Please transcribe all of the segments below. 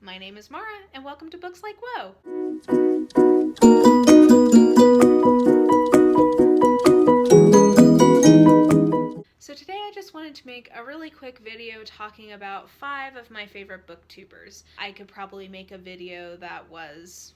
My name is Mara, and welcome to Books Like Whoa! So today I just wanted to make a really quick video talking about 5 of my favorite booktubers. I could probably make a video that was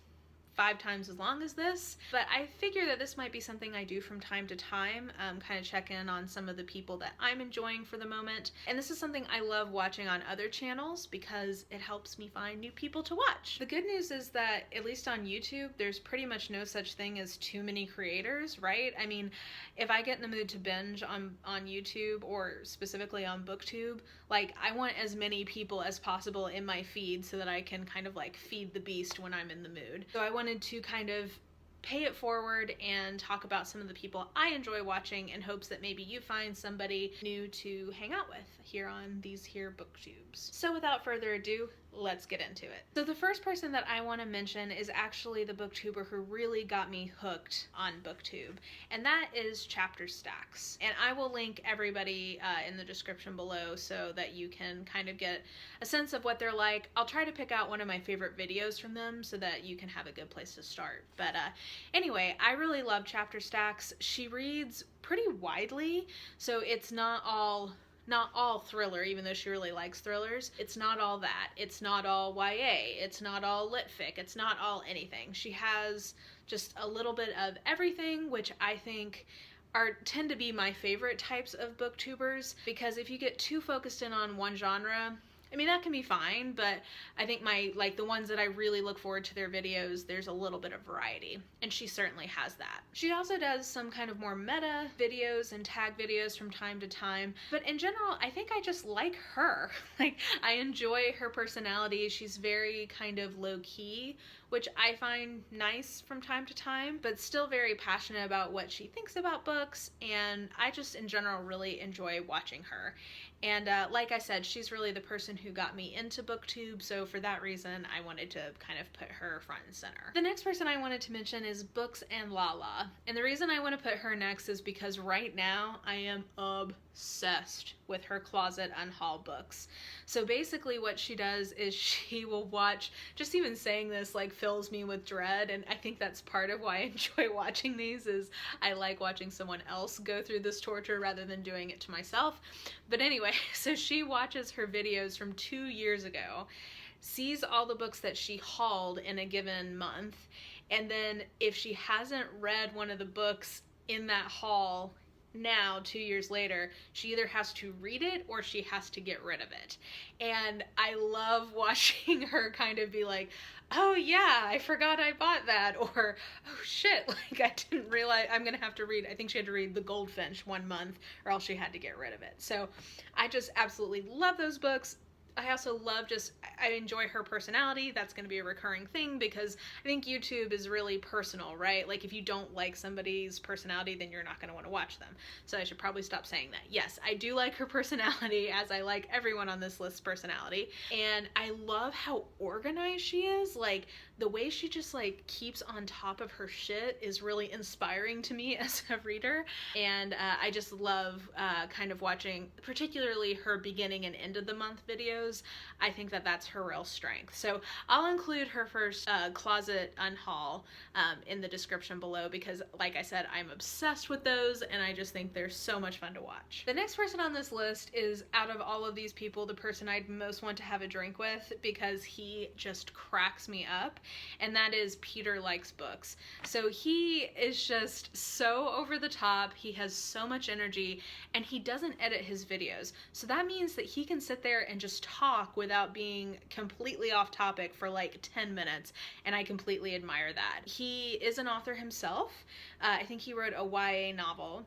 5 times as long as this, but I figure that this might be something I do from time to time, kind of check in on some of the people that I'm enjoying for the moment. And this is something I love watching on other channels because it helps me find new people to watch. The good news is that, at least on YouTube, there's pretty much no such thing as too many creators, right? I mean, if I get in the mood to binge on YouTube or specifically on BookTube, like, I want as many people as possible in my feed so that I can kind of like feed the beast when I'm in the mood. So I wanted to kind of pay it forward and talk about some of the people I enjoy watching in hopes that maybe you find somebody new to hang out with here on these here booktubes. So without further ado, let's get into it. So the first person that I want to mention is actually the booktuber who really got me hooked on BookTube, and that is Chapter Stacks. And I will link everybody in the description below so that you can kind of get a sense of what they're like. I'll try to pick out one of my favorite videos from them so that you can have a good place to start. But anyway, I really love Chapter Stacks. She reads pretty widely, so it's not all thriller, even though she really likes thrillers. It's not all that. It's not all YA. It's not all litfic. It's not all anything. She has just a little bit of everything, which I think tend to be my favorite types of booktubers, because if you get too focused in on one genre, I mean, that can be fine, but I think the ones that I really look forward to their videos, there's a little bit of variety, and she certainly has that. She also does some kind of more meta videos and tag videos from time to time, but in general, I think I just like her. Like, I enjoy her personality. She's very kind of low-key, which I find nice from time to time, but still very passionate about what she thinks about books, and I just in general really enjoy watching her. And like I said, she's really the person who got me into BookTube, so for that reason, I wanted to kind of put her front and center. The next person I wanted to mention is Books and Lala, and the reason I want to put her next is because right now I am obsessed with her closet unhaul books. So basically what she does is she will watch, just even saying this like fills me with dread, and I think that's part of why I enjoy watching these, is I like watching someone else go through this torture rather than doing it to myself. But anyway, so she watches her videos from 2 years ago, sees all the books that she hauled in a given month, and then if she hasn't read one of the books in that haul now, 2 years later, she either has to read it or she has to get rid of it. And I love watching her kind of be like, oh yeah, I forgot I bought that, or oh shit, like I didn't realize I'm gonna have to read, I think she had to read the Goldfinch 1 month or else she had to get rid of it. So I just absolutely love those books. I also love I enjoy her personality. That's going to be a recurring thing because I think YouTube is really personal, right? Like, if you don't like somebody's personality, then you're not going to want to watch them. So I should probably stop saying that. Yes, I do like her personality, as I like everyone on this list's personality. And I love how organized she is. Like, the way she just like keeps on top of her shit is really inspiring to me as a reader. And I just love kind of watching particularly her beginning and end of the month videos. I think that that's her real strength. So I'll include her first closet unhaul in the description below because, like I said, I'm obsessed with those and I just think they're so much fun to watch. The next person on this list is, out of all of these people, the person I'd most want to have a drink with because he just cracks me up, and that is Peter Likes Books. So he is just so over the top, he has so much energy, and he doesn't edit his videos. So that means that he can sit there and just talk without being completely off topic for like 10 minutes, and I completely admire that. He is an author himself. I think he wrote a YA novel.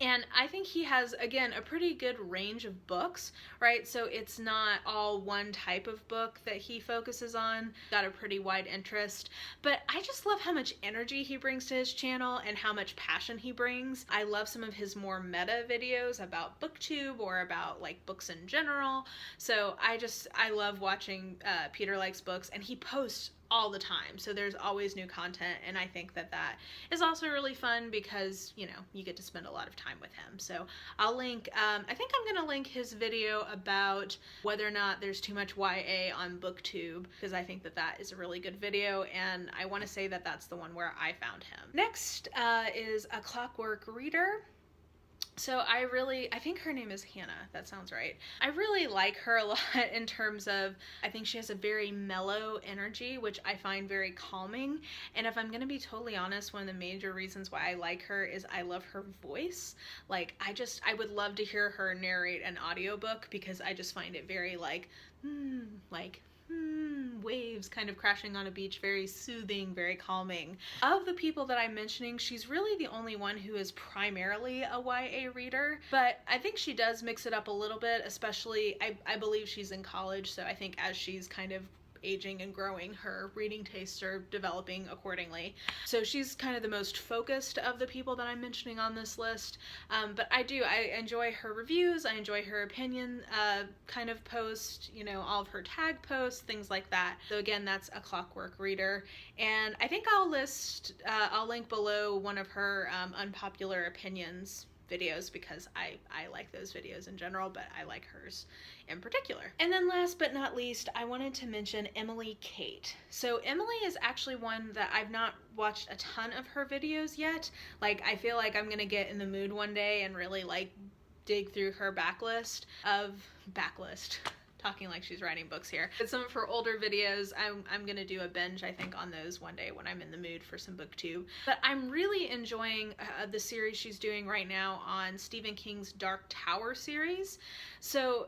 And I think he has, again, a pretty good range of books, right? So it's not all one type of book that he focuses on. Got a pretty wide interest. But I just love how much energy he brings to his channel and how much passion he brings. I love some of his more meta videos about BookTube or about like books in general. So I love watching Peter Likes Books, and he posts all the time, so there's always new content, and I think that that is also really fun because, you know, you get to spend a lot of time with him. So I'll link, I think I'm gonna link his video about whether or not there's too much YA on BookTube, because I think that that is a really good video, and I want to say that that's the one where I found him. Next is A Clockwork Reader. So I think her name is Hannah, that sounds right. I really like her a lot in terms of, I think she has a very mellow energy, which I find very calming. And if I'm gonna be totally honest, one of the major reasons why I like her is I love her voice. Like, I would love to hear her narrate an audiobook, because I just find it very waves kind of crashing on a beach, very soothing, very calming. Of the people that I'm mentioning, she's really the only one who is primarily a YA reader, but I think she does mix it up a little bit, especially, I believe she's in college, so I think as she's kind of aging and growing, her reading tastes are developing accordingly. So she's kind of the most focused of the people that I'm mentioning on this list, but I enjoy her reviews, I enjoy her opinion kind of posts, you know, all of her tag posts, things like that. So again, that's A Clockwork Reader, and I think I'll link below one of her unpopular opinions videos, because I like those videos in general, but I like hers in particular. And then last but not least, I wanted to mention Emily Kate. So Emily is actually one that I've not watched a ton of her videos yet. Like, I feel like I'm gonna get in the mood one day and really like dig through her backlist. Talking like she's writing books here. But some of her older videos, I'm gonna do a binge, I think, on those one day when I'm in the mood for some booktube. But I'm really enjoying the series she's doing right now on Stephen King's Dark Tower series. So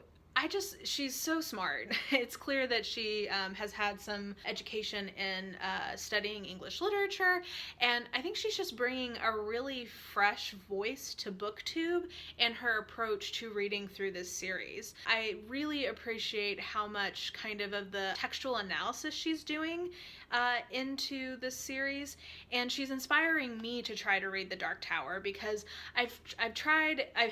she's so smart. It's clear that she has had some education in studying English literature, and I think she's just bringing a really fresh voice to BookTube and her approach to reading through this series. I really appreciate how much kind of the textual analysis she's doing into this series, and she's inspiring me to try to read The Dark Tower, because I've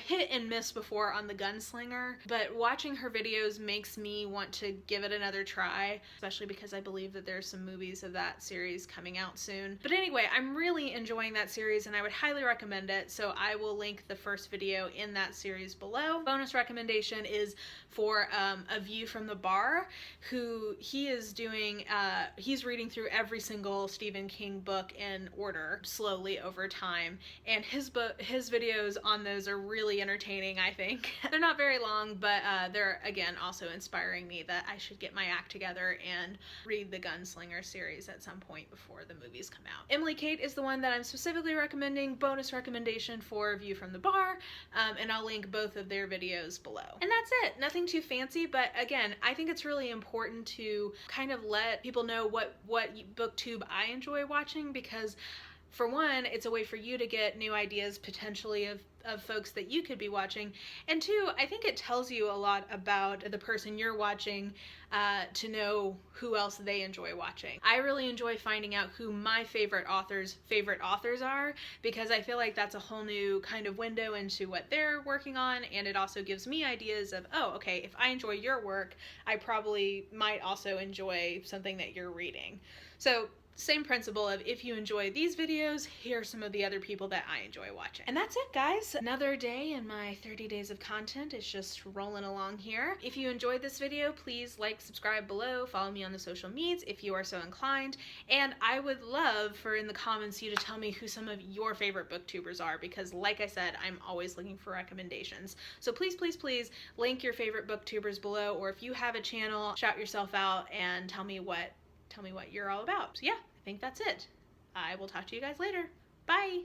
hit and missed before on The Gunslinger, but watching her videos makes me want to give it another try, especially because I believe that there's some movies of that series coming out soon. But anyway, I'm really enjoying that series, and I would highly recommend it, so I will link the first video in that series below. Bonus recommendation is for A View from the Bar, who he's reading through every single Stephen King book in order, slowly over time, and his videos on those are really entertaining, I think. They're not very long, but they're, again, also inspiring me that I should get my act together and read the Gunslinger series at some point before the movies come out. Emily Kate is the one that I'm specifically recommending. Bonus recommendation for View from the Bar, and I'll link both of their videos below. And that's it. Nothing too fancy, but again, I think it's really important to kind of let people know what booktube I enjoy watching, because for one, it's a way for you to get new ideas potentially of folks that you could be watching, and two, I think it tells you a lot about the person you're watching to know who else they enjoy watching. I really enjoy finding out who my favorite authors' are, because I feel like that's a whole new kind of window into what they're working on, and it also gives me ideas of, oh, okay, if I enjoy your work, I probably might also enjoy something that you're reading. So same principle of, if you enjoy these videos, here are some of the other people that I enjoy watching. And that's it, guys. Another day in my 30 days of content is just rolling along here. If you enjoyed this video, please like, subscribe below, follow me on the social medias if you are so inclined, and I would love for in the comments you to tell me who some of your favorite booktubers are, because like I said, I'm always looking for recommendations. So please, please, please link your favorite booktubers below, or if you have a channel, shout yourself out and tell me what you're all about. So yeah, I think that's it. I will talk to you guys later. Bye!